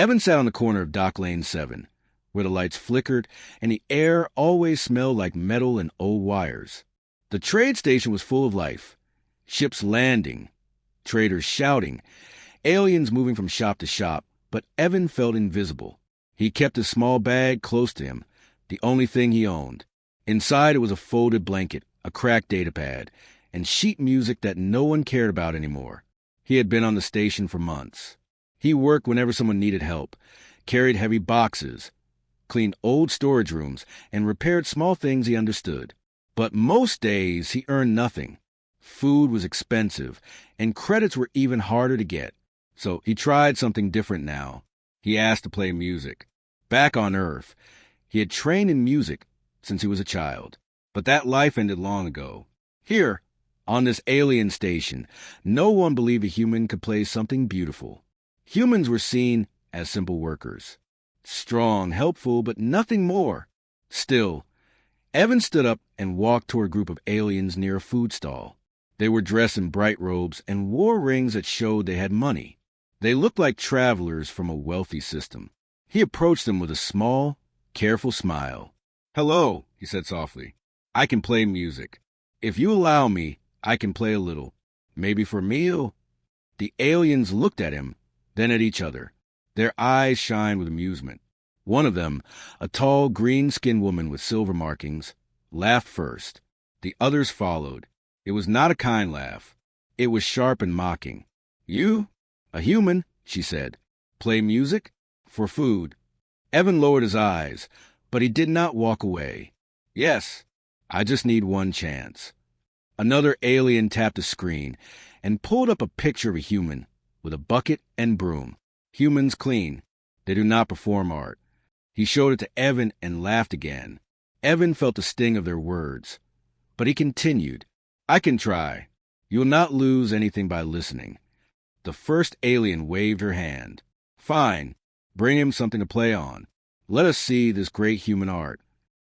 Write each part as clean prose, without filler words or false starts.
Evan sat on the corner of Dock Lane 7, where the lights flickered and the air always smelled like metal and old wires. The trade station was full of life. Ships landing, traders shouting, aliens moving from shop to shop, but Evan felt invisible. He kept his small bag close to him, the only thing he owned. Inside it was a folded blanket, a cracked datapad, and sheet music that no one cared about anymore. He had been on the station for months. He worked whenever someone needed help, carried heavy boxes, cleaned old storage rooms, and repaired small things he understood. But most days he earned nothing. Food was expensive, and credits were even harder to get. So he tried something different now. He asked to play music. Back on Earth, he had trained in music since he was a child. But that life ended long ago. Here, on this alien station, no one believed a human could play something beautiful. Humans were seen as simple workers. Strong, helpful, but nothing more. Still, Evan stood up and walked toward a group of aliens near a food stall. They were dressed in bright robes and wore rings that showed they had money. They looked like travelers from a wealthy system. He approached them with a small, careful smile. "Hello," he said softly. "I can play music. If you allow me, I can play a little. Maybe for a meal?" The aliens looked at him, then at each other. Their eyes shined with amusement. One of them, a tall, green-skinned woman with silver markings, laughed first. The others followed. It was not a kind laugh. It was sharp and mocking. "You? A human?" she said. "Play music? For food?" Evan lowered his eyes, but he did not walk away. "Yes, I just need one chance." Another alien tapped a screen and pulled up a picture of a human with a bucket and broom. Humans clean. They do not perform art. He showed it to Evan and laughed again. Evan felt the sting of their words. But he continued, "I can try. You'll not lose anything by listening." The first alien waved her hand. "Fine. Bring him something to play on. Let us see this great human art."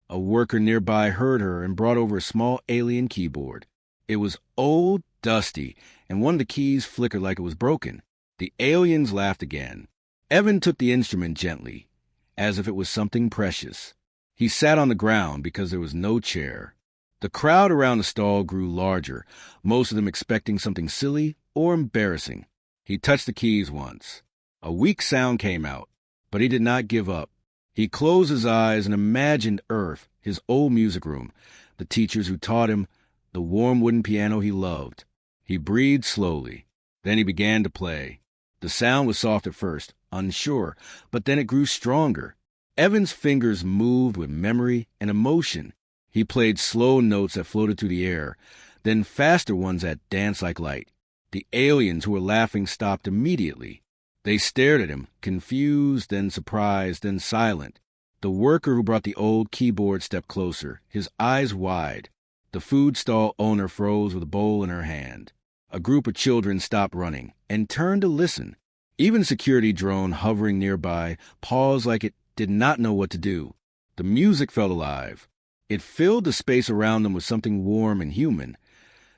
A worker nearby heard her and brought over a small alien keyboard. It was old, dusty, and one of the keys flickered like it was broken. The aliens laughed again. Evan took the instrument gently, as if it was something precious. He sat on the ground because there was no chair. The crowd around the stall grew larger, most of them expecting something silly or embarrassing. He touched the keys once. A weak sound came out, but he did not give up. He closed his eyes and imagined Earth, his old music room, the teachers who taught him, the warm wooden piano he loved. He breathed slowly. Then he began to play. The sound was soft at first, unsure, but then it grew stronger. Evan's fingers moved with memory and emotion. He played slow notes that floated through the air, then faster ones that danced like light. The aliens who were laughing stopped immediately. They stared at him, confused, then surprised, then silent. The worker who brought the old keyboard stepped closer, his eyes wide. The food stall owner froze with a bowl in her hand. A group of children stopped running and turned to listen. Even a security drone hovering nearby paused like it did not know what to do. The music felt alive. It filled the space around them with something warm and human,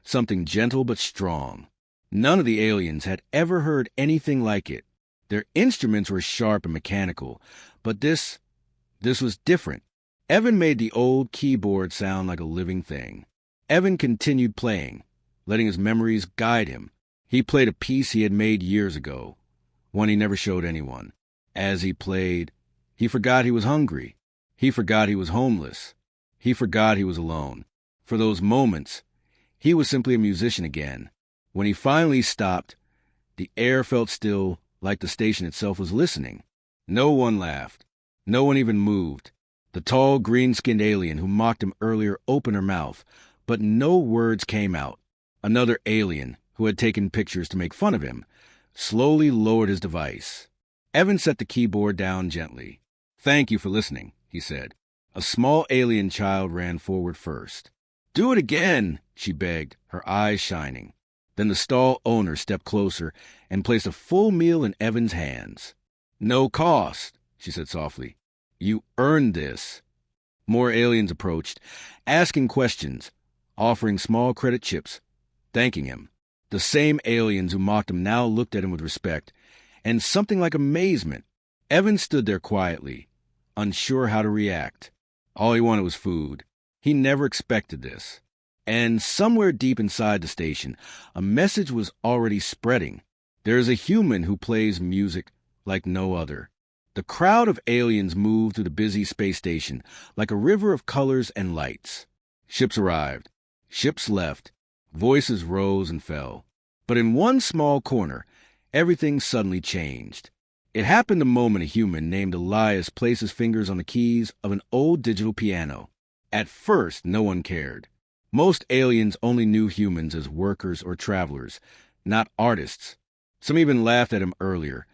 something gentle but strong. None of the aliens had ever heard anything like it. Their instruments were sharp and mechanical, but this was different. Evan made the old keyboard sound like a living thing. Evan continued playing, letting his memories guide him. He played a piece he had made years ago, one he never showed anyone. As he played, he forgot he was hungry. He forgot he was homeless. He forgot he was alone. For those moments, he was simply a musician again. When he finally stopped, the air felt still, like the station itself was listening. No one laughed. No one even moved. The tall, green-skinned alien who mocked him earlier opened her mouth, but no words came out. Another alien, who had taken pictures to make fun of him, slowly lowered his device. Evan set the keyboard down gently. "Thank you for listening," he said. A small alien child ran forward first. "Do it again," she begged, her eyes shining. Then the stall owner stepped closer and placed a full meal in Evan's hands. "No cost," she said softly. "You earned this." More aliens approached, asking questions, offering small credit chips, thanking him. The same aliens who mocked him now looked at him with respect and something like amazement. Evan stood there quietly, unsure how to react. All he wanted was food. He never expected this. And somewhere deep inside the station, a message was already spreading. There is a human who plays music like no other. The crowd of aliens moved through the busy space station like a river of colors and lights. Ships arrived. Ships left. Voices rose and fell. But in one small corner, everything suddenly changed. It happened the moment a human named Elias placed his fingers on the keys of an old digital piano. At first, no one cared. Most aliens only knew humans as workers or travelers, not artists. Some even laughed at him earlier,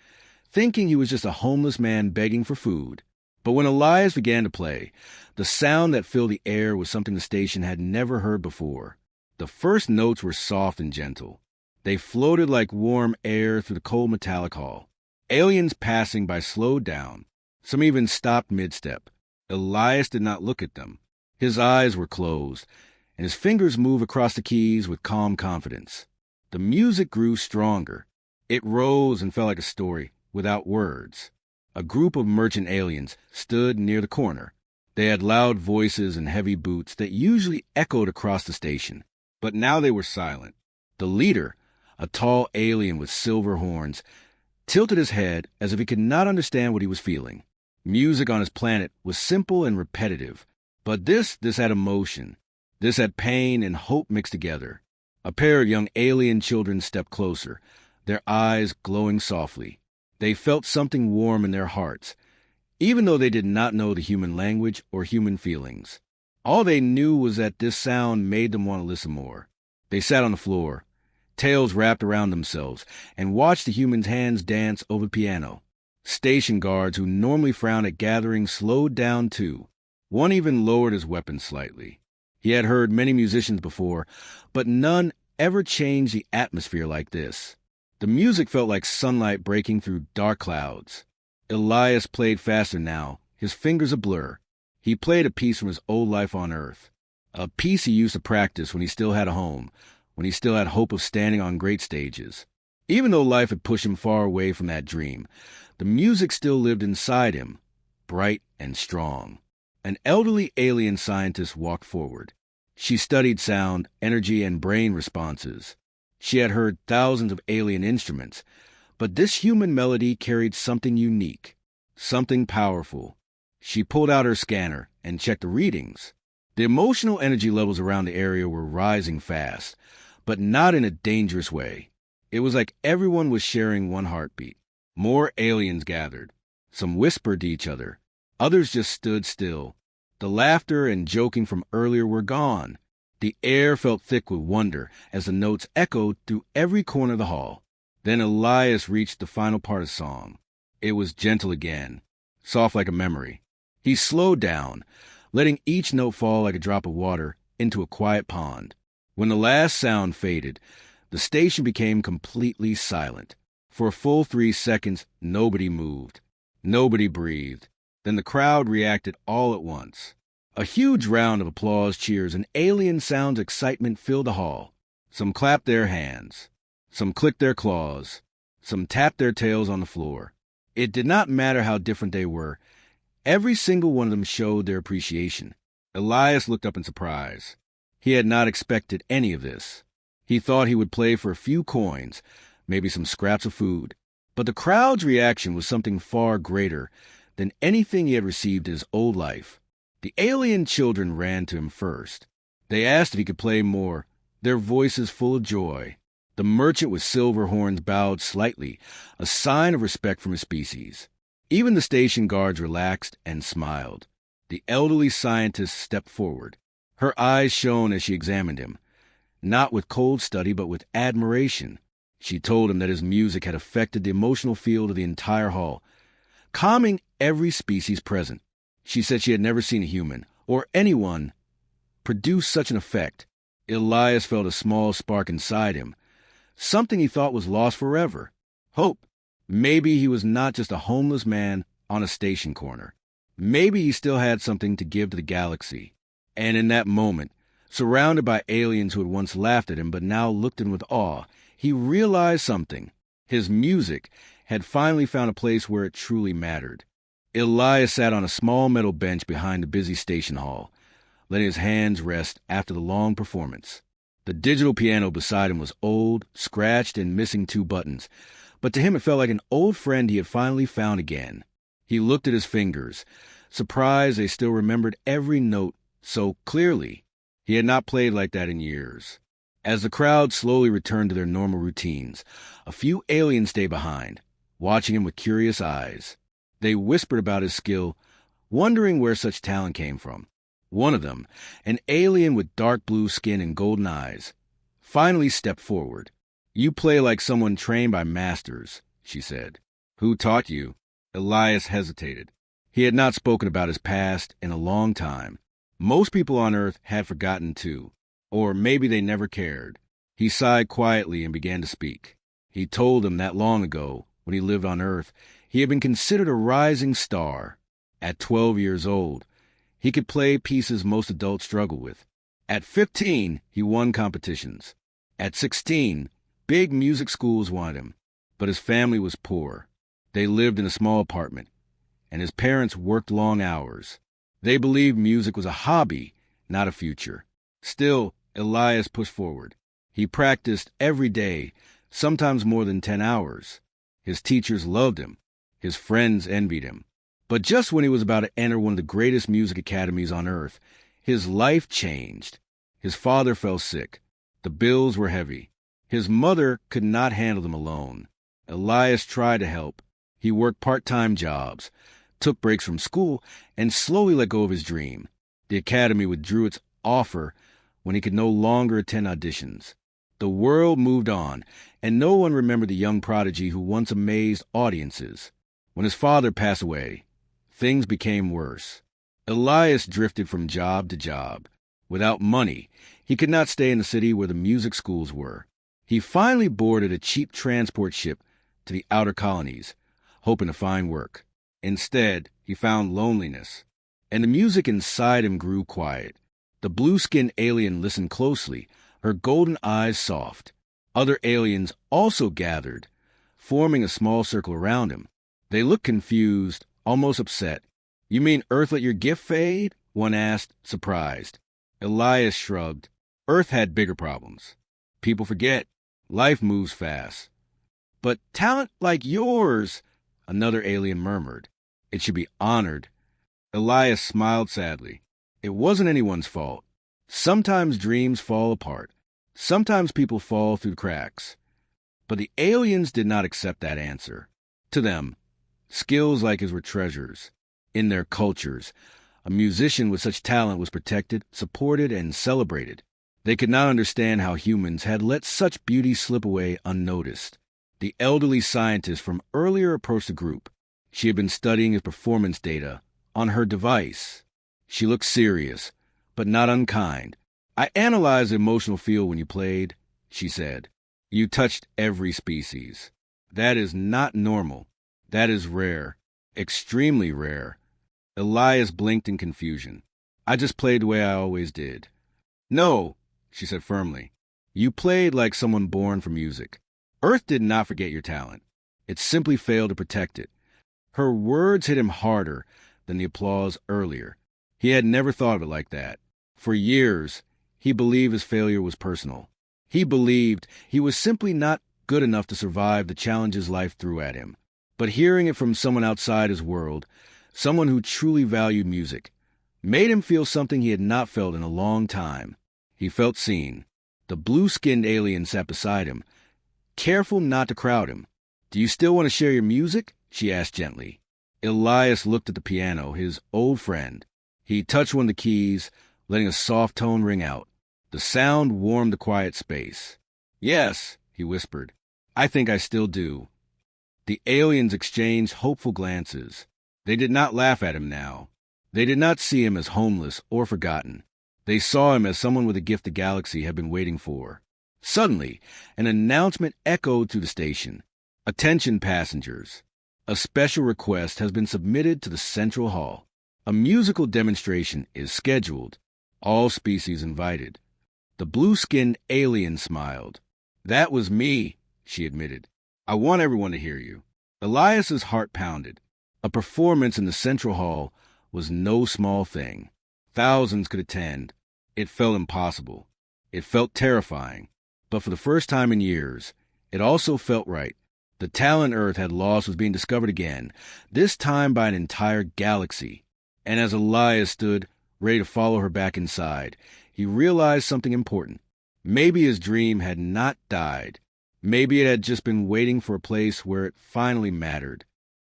thinking he was just a homeless man begging for food. But when Elias began to play, the sound that filled the air was something the station had never heard before. The first notes were soft and gentle. They floated like warm air through the cold metallic hall. Aliens passing by slowed down. Some even stopped mid-step. Elias did not look at them. His eyes were closed, and his fingers moved across the keys with calm confidence. The music grew stronger. It rose and fell like a story, without words. A group of merchant aliens stood near the corner. They had loud voices and heavy boots that usually echoed across the station, but now they were silent. The leader, a tall alien with silver horns, tilted his head as if he could not understand what he was feeling. Music on his planet was simple and repetitive, but this had emotion. This had pain and hope mixed together. A pair of young alien children stepped closer, their eyes glowing softly. They felt something warm in their hearts, even though they did not know the human language or human feelings. All they knew was that this sound made them want to listen more. They sat on the floor, tails wrapped around themselves, and watched the humans' hands dance over the piano. Station guards who normally frowned at gatherings slowed down too. One even lowered his weapon slightly. He had heard many musicians before, but none ever changed the atmosphere like this. The music felt like sunlight breaking through dark clouds. Elias played faster now, his fingers a blur. He played a piece from his old life on Earth, a piece he used to practice when he still had a home, when he still had hope of standing on great stages. Even though life had pushed him far away from that dream, the music still lived inside him, bright and strong. An elderly alien scientist walked forward. She studied sound, energy, and brain responses. She had heard thousands of alien instruments, but this human melody carried something unique, something powerful. She pulled out her scanner and checked the readings. The emotional energy levels around the area were rising fast, but not in a dangerous way. It was like everyone was sharing one heartbeat. More aliens gathered. Some whispered to each other. Others just stood still. The laughter and joking from earlier were gone. The air felt thick with wonder as the notes echoed through every corner of the hall. Then Elias reached the final part of the song. It was gentle again, soft like a memory. He slowed down, letting each note fall like a drop of water into a quiet pond. When the last sound faded, the station became completely silent. For a full 3 seconds, nobody moved. Nobody breathed. Then the crowd reacted all at once. A huge round of applause, cheers, and alien sounds excitement filled the hall. Some clapped their hands. Some clicked their claws. Some tapped their tails on the floor. It did not matter how different they were. Every single one of them showed their appreciation. Elias looked up in surprise. He had not expected any of this. He thought he would play for a few coins, maybe some scraps of food. But the crowd's reaction was something far greater than anything he had received in his old life. The alien children ran to him first. They asked if he could play more, their voices full of joy. The merchant with silver horns bowed slightly, a sign of respect from his species. Even the station guards relaxed and smiled. The elderly scientist stepped forward. Her eyes shone as she examined him, not with cold study but with admiration. She told him that his music had affected the emotional field of the entire hall, calming every species present. She said she had never seen a human, or anyone, produce such an effect. Elias felt a small spark inside him, something he thought was lost forever. Hope. Maybe he was not just a homeless man on a station corner. Maybe he still had something to give to the galaxy. And in that moment, surrounded by aliens who had once laughed at him but now looked at him with awe, he realized something. His music had finally found a place where it truly mattered. Elias sat on a small metal bench behind the busy station hall, letting his hands rest after the long performance. The digital piano beside him was old, scratched, and missing 2 buttons, but to him it felt like an old friend he had finally found again. He looked at his fingers, surprised they still remembered every note so clearly. He had not played like that in years. As the crowd slowly returned to their normal routines, a few aliens stayed behind, watching him with curious eyes. They whispered about his skill, wondering where such talent came from. One of them, an alien with dark blue skin and golden eyes, finally stepped forward. "You play like someone trained by masters," she said. "Who taught you?" Elias hesitated. He had not spoken about his past in a long time. Most people on Earth had forgotten too, or maybe they never cared. He sighed quietly and began to speak. He told them that long ago, when he lived on Earth, he had been considered a rising star. At 12 years old, he could play pieces most adults struggle with. At 15, he won competitions. At 16, big music schools wanted him, but his family was poor. They lived in a small apartment, and his parents worked long hours. They believed music was a hobby, not a future. Still, Elias pushed forward. He practiced every day, sometimes more than 10 hours. His teachers loved him. His friends envied him. But just when he was about to enter one of the greatest music academies on Earth, his life changed. His father fell sick. The bills were heavy. His mother could not handle them alone. Elias tried to help. He worked part-time jobs, took breaks from school, and slowly let go of his dream. The academy withdrew its offer when he could no longer attend auditions. The world moved on, and no one remembered the young prodigy who once amazed audiences. When his father passed away, things became worse. Elias drifted from job to job. Without money, he could not stay in the city where the music schools were. He finally boarded a cheap transport ship to the outer colonies, hoping to find work. Instead, he found loneliness, and the music inside him grew quiet. The blue-skinned alien listened closely, her golden eyes soft. Other aliens also gathered, forming a small circle around him. They looked confused, almost upset. "You mean Earth let your gift fade?" one asked, surprised. Elias shrugged. Earth had bigger problems. People forget. Life moves fast. "But talent like yours," another alien murmured. "It should be honored." Elias smiled sadly. It wasn't anyone's fault. Sometimes dreams fall apart. Sometimes people fall through cracks. But the aliens did not accept that answer. To them, skills like his were treasures. In their cultures, a musician with such talent was protected, supported, and celebrated. They could not understand how humans had let such beauty slip away unnoticed. The elderly scientist from earlier approached the group. She had been studying his performance data on her device. She looked serious, but not unkind. "I analyzed the emotional field when you played," she said. "You touched every species. That is not normal. That is rare. Extremely rare." Elias blinked in confusion. "I just played the way I always did." "No," she said firmly. "You played like someone born for music. Earth did not forget your talent. It simply failed to protect it." Her words hit him harder than the applause earlier. He had never thought of it like that. For years, he believed his failure was personal. He believed he was simply not good enough to survive the challenges life threw at him. But hearing it from someone outside his world, someone who truly valued music, made him feel something he had not felt in a long time. He felt seen. The blue-skinned alien sat beside him, careful not to crowd him. "Do you still want to share your music?" she asked gently. Elias looked at the piano, his old friend. He touched one of the keys, letting a soft tone ring out. The sound warmed the quiet space. "Yes," he whispered. "I think I still do." The aliens exchanged hopeful glances. They did not laugh at him now. They did not see him as homeless or forgotten. They saw him as someone with a gift the galaxy had been waiting for. Suddenly, an announcement echoed through the station. "Attention passengers. A special request has been submitted to the Central Hall. A musical demonstration is scheduled. All species invited." The blue-skinned alien smiled. "That was me," she admitted. "I want everyone to hear you." Elias's heart pounded. A performance in the central hall was no small thing. Thousands could attend. It felt impossible. It felt terrifying. But for the first time in years, it also felt right. The talent Earth had lost was being discovered again, this time by an entire galaxy. And as Elias stood, ready to follow her back inside, he realized something important. Maybe his dream had not died. Maybe it had just been waiting for a place where it finally mattered.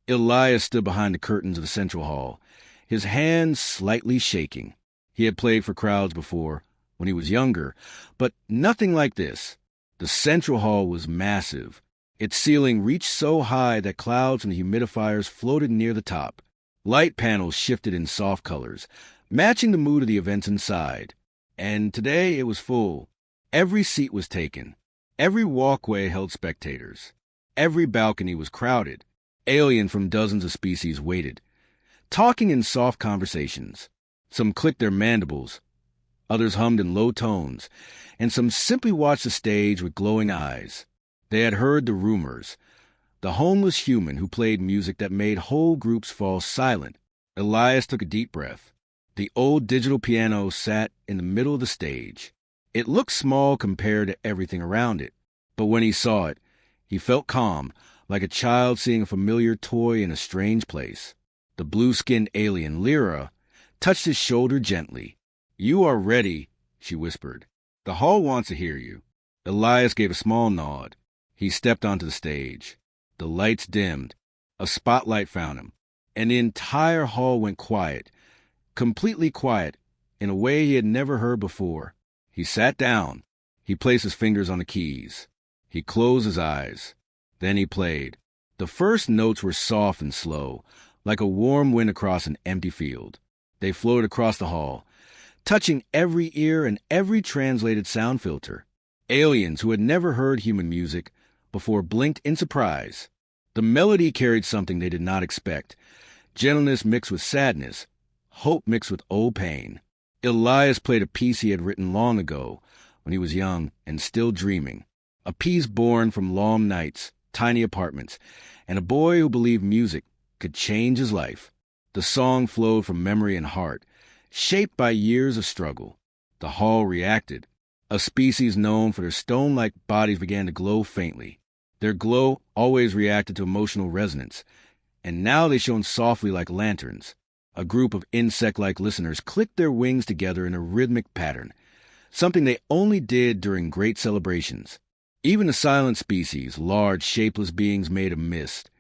Elias stood behind the curtains of the central hall, his hands slightly shaking. He had played for crowds before, when he was younger, but nothing like this. The central hall was massive. Its ceiling reached so high that clouds from the humidifiers floated near the top. Light panels shifted in soft colors, matching the mood of the events inside. And today it was full. Every seat was taken. Every walkway held spectators. Every balcony was crowded. Aliens from dozens of species waited, talking in soft conversations. Some clicked their mandibles, others hummed in low tones, and some simply watched the stage with glowing eyes. They had heard the rumors. The homeless human who played music that made whole groups fall silent. Elias took a deep breath. The old digital piano sat in the middle of the stage. It looked small compared to everything around it, but when he saw it, he felt calm, like a child seeing a familiar toy in a strange place. The blue-skinned alien, Lyra, touched his shoulder gently. "You are ready," she whispered. "The hall wants to hear you." Elias gave a small nod. He stepped onto the stage. The lights dimmed. A spotlight found him, and the entire hall went quiet, completely quiet, in a way he had never heard before. He sat down. He placed his fingers on the keys. He closed his eyes. Then he played. The first notes were soft and slow, like a warm wind across an empty field. They floated across the hall, touching every ear and every translated sound filter. Aliens who had never heard human music before blinked in surprise. The melody carried something they did not expect. Gentleness mixed with sadness, hope mixed with old pain. Elias played a piece he had written long ago, when he was young and still dreaming. A piece born from long nights, tiny apartments, and a boy who believed music could change his life. The song flowed from memory and heart, shaped by years of struggle. The hall reacted. A species known for their stone-like bodies began to glow faintly. Their glow always reacted to emotional resonance, and now they shone softly like lanterns. A group of insect-like listeners clicked their wings together in a rhythmic pattern, something they only did during great celebrations. Even the silent species, large, shapeless beings made of mist,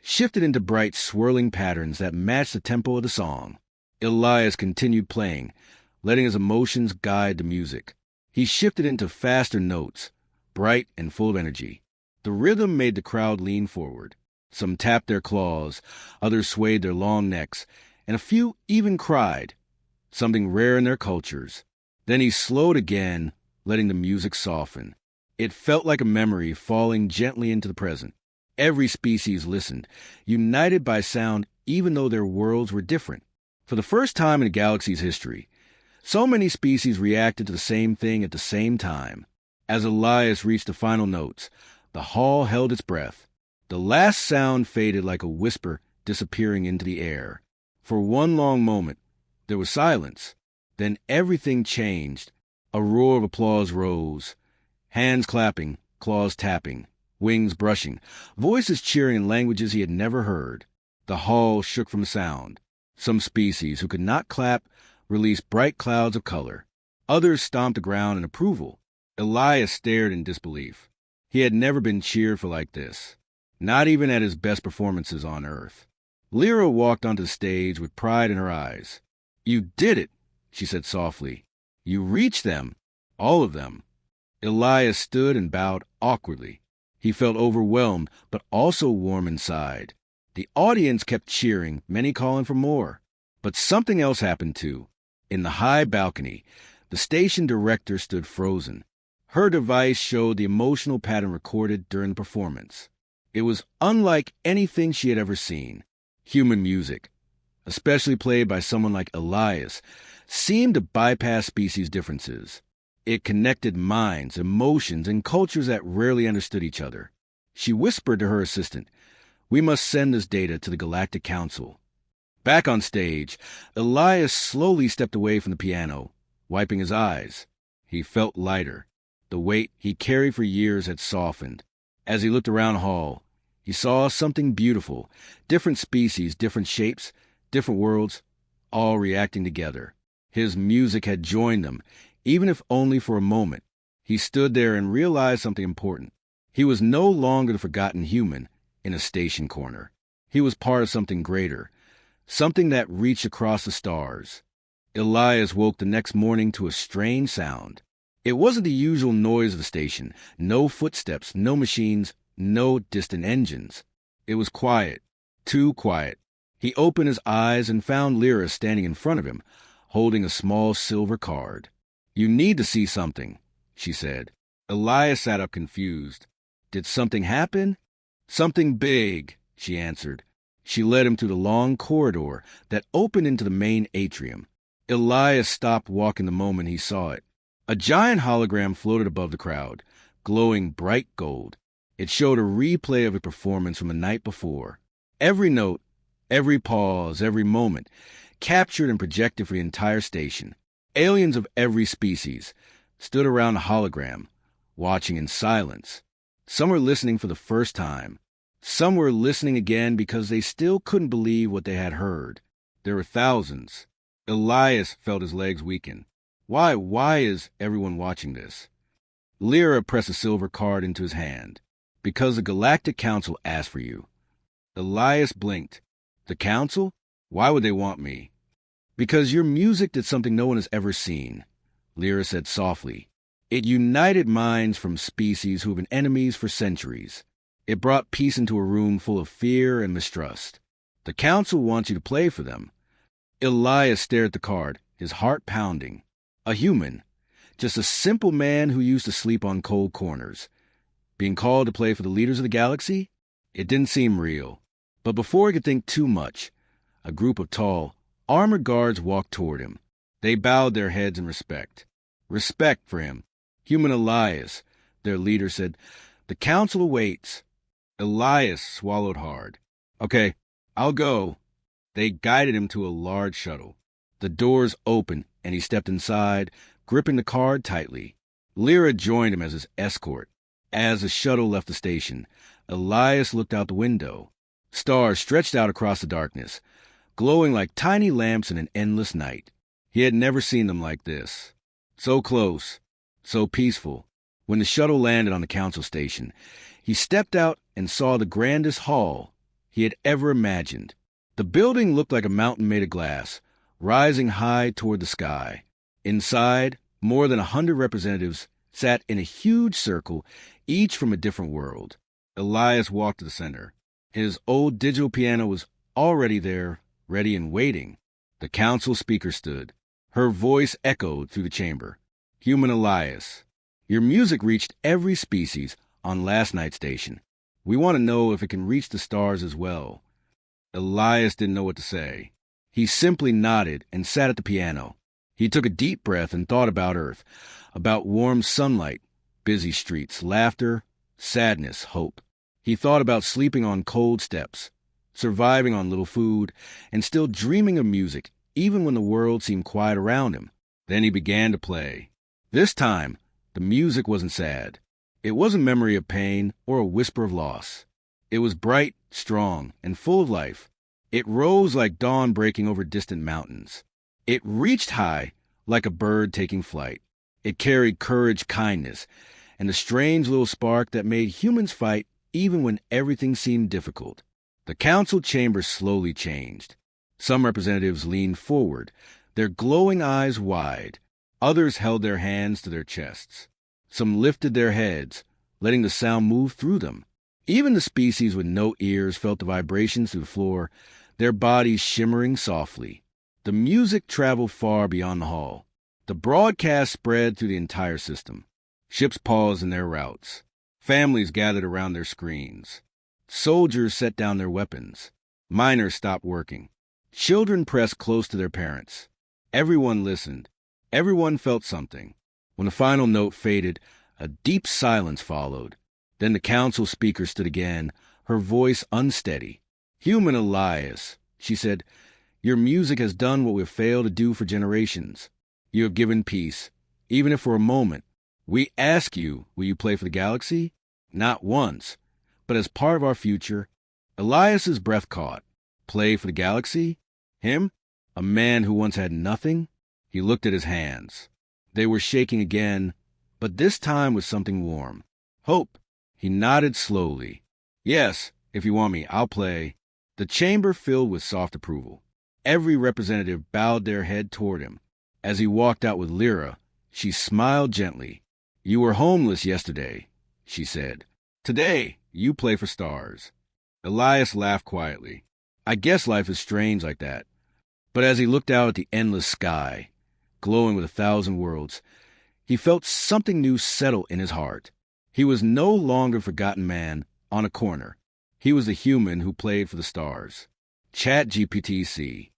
shifted into bright, swirling patterns that matched the tempo of the song. Elias continued playing, letting his emotions guide the music. He shifted into faster notes, bright and full of energy. The rhythm made the crowd lean forward. Some tapped their claws, others swayed their long necks, and a few even cried, something rare in their cultures. Then he slowed again, letting the music soften. It felt like a memory falling gently into the present. Every species listened, united by sound even though their worlds were different. For the first time in the galaxy's history, so many species reacted to the same thing at the same time. As Elias reached the final notes, the hall held its breath. The last sound faded like a whisper disappearing into the air. For one long moment, there was silence. Then everything changed. A roar of applause rose. Hands clapping, claws tapping, wings brushing, voices cheering in languages he had never heard. The hall shook from sound. Some species who could not clap released bright clouds of color. Others stomped the ground in approval. Elias stared in disbelief. He had never been cheered for like this, not even at his best performances on Earth. Lyra walked onto the stage with pride in her eyes. "You did it," she said softly. "You reached them, all of them." Elias stood and bowed awkwardly. He felt overwhelmed, but also warm inside. The audience kept cheering, many calling for more. But something else happened too. In the high balcony, the station director stood frozen. Her device showed the emotional pattern recorded during the performance. It was unlike anything she had ever seen. Human music, especially played by someone like Elias, seemed to bypass species differences. It connected minds, emotions, and cultures that rarely understood each other. She whispered to her assistant, We must send this data to the Galactic Council. Back on stage, Elias slowly stepped away from the piano, wiping his eyes. He felt lighter. The weight he carried for years had softened. As he looked around the hall, he saw something beautiful. Different species, different shapes, different worlds, all reacting together. His music had joined them, even if only for a moment. He stood there and realized something important. He was no longer the forgotten human in a station corner. He was part of something greater, something that reached across the stars. Elias woke the next morning to a strange sound. It wasn't the usual noise of the station. No footsteps, no machines, no distant engines. It was quiet, too quiet. He opened his eyes and found Lyra standing in front of him, holding a small silver card. "You need to see something," she said. Elias sat up confused. "Did something happen?" "Something big," she answered. She led him through the long corridor that opened into the main atrium. Elias stopped walking the moment he saw it. A giant hologram floated above the crowd, glowing bright gold. It showed a replay of a performance from the night before. Every note, every pause, every moment, captured and projected for the entire station. Aliens of every species stood around the hologram, watching in silence. Some were listening for the first time. Some were listening again because they still couldn't believe what they had heard. There were thousands. Elias felt his legs weaken. Why is everyone watching this? Lyra pressed a silver card into his hand. "Because the Galactic Council asked for you." Elias blinked. "The Council? Why would they want me?" "Because your music did something no one has ever seen," Lyra said softly. "It united minds from species who have been enemies for centuries. It brought peace into a room full of fear and mistrust. The Council wants you to play for them." Elias stared at the card, his heart pounding. A human, just a simple man who used to sleep on cold corners. Being called to play for the leaders of the galaxy? It didn't seem real. But before he could think too much, a group of tall, armored guards walked toward him. They bowed their heads in respect. Respect for him. "Human Elias," their leader said. "The Council awaits." Elias swallowed hard. "Okay, I'll go." They guided him to a large shuttle. The doors opened, and he stepped inside, gripping the card tightly. Lyra joined him as his escort. As the shuttle left the station, Elias looked out the window. Stars stretched out across the darkness, glowing like tiny lamps in an endless night. He had never seen them like this. So close, so peaceful. When the shuttle landed on the Council station, he stepped out and saw the grandest hall he had ever imagined. The building looked like a mountain made of glass, rising high toward the sky. Inside, more than 100 representatives sat in a huge circle, each from a different world. Elias walked to the center. His old digital piano was already there, ready and waiting. The Council speaker stood. Her voice echoed through the chamber. "Human Elias, your music reached every species on last night's station. We want to know if it can reach the stars as well." Elias didn't know what to say. He simply nodded and sat at the piano. He took a deep breath and thought about Earth, about warm sunlight, busy streets, laughter, sadness, hope. He thought about sleeping on cold steps, surviving on little food, and still dreaming of music, even when the world seemed quiet around him. Then he began to play. This time, the music wasn't sad. It wasn't memory of pain or a whisper of loss. It was bright, strong, and full of life. It rose like dawn breaking over distant mountains. It reached high like a bird taking flight. It carried courage, kindness, and a strange little spark that made humans fight even when everything seemed difficult. The Council chamber slowly changed. Some representatives leaned forward, their glowing eyes wide. Others held their hands to their chests. Some lifted their heads, letting the sound move through them. Even the species with no ears felt the vibrations through the floor, their bodies shimmering softly. The music traveled far beyond the hall. The broadcast spread through the entire system. Ships paused in their routes. Families gathered around their screens. Soldiers set down their weapons. Miners stopped working. Children pressed close to their parents. Everyone listened. Everyone felt something. When the final note faded, a deep silence followed. Then the Council speaker stood again, her voice unsteady. "Human Elias," she said, "your music has done what we've failed to do for generations. You have given peace, even if for a moment. We ask you, will you play for the galaxy? Not once, but as part of our future." Elias's breath caught. Play for the galaxy? Him? A man who once had nothing? He looked at his hands. They were shaking again, but this time with something warm. "Hope." He nodded slowly. "Yes, if you want me, I'll play." The chamber filled with soft approval. Every representative bowed their head toward him. As he walked out with Lyra, she smiled gently. "You were homeless yesterday," she said. "Today, you play for stars." Elias laughed quietly. "I guess life is strange like that." But as he looked out at the endless sky, glowing with 1,000 worlds, he felt something new settle in his heart. He was no longer a forgotten man on a corner. He was the human who played for the stars. ChatGPT-C.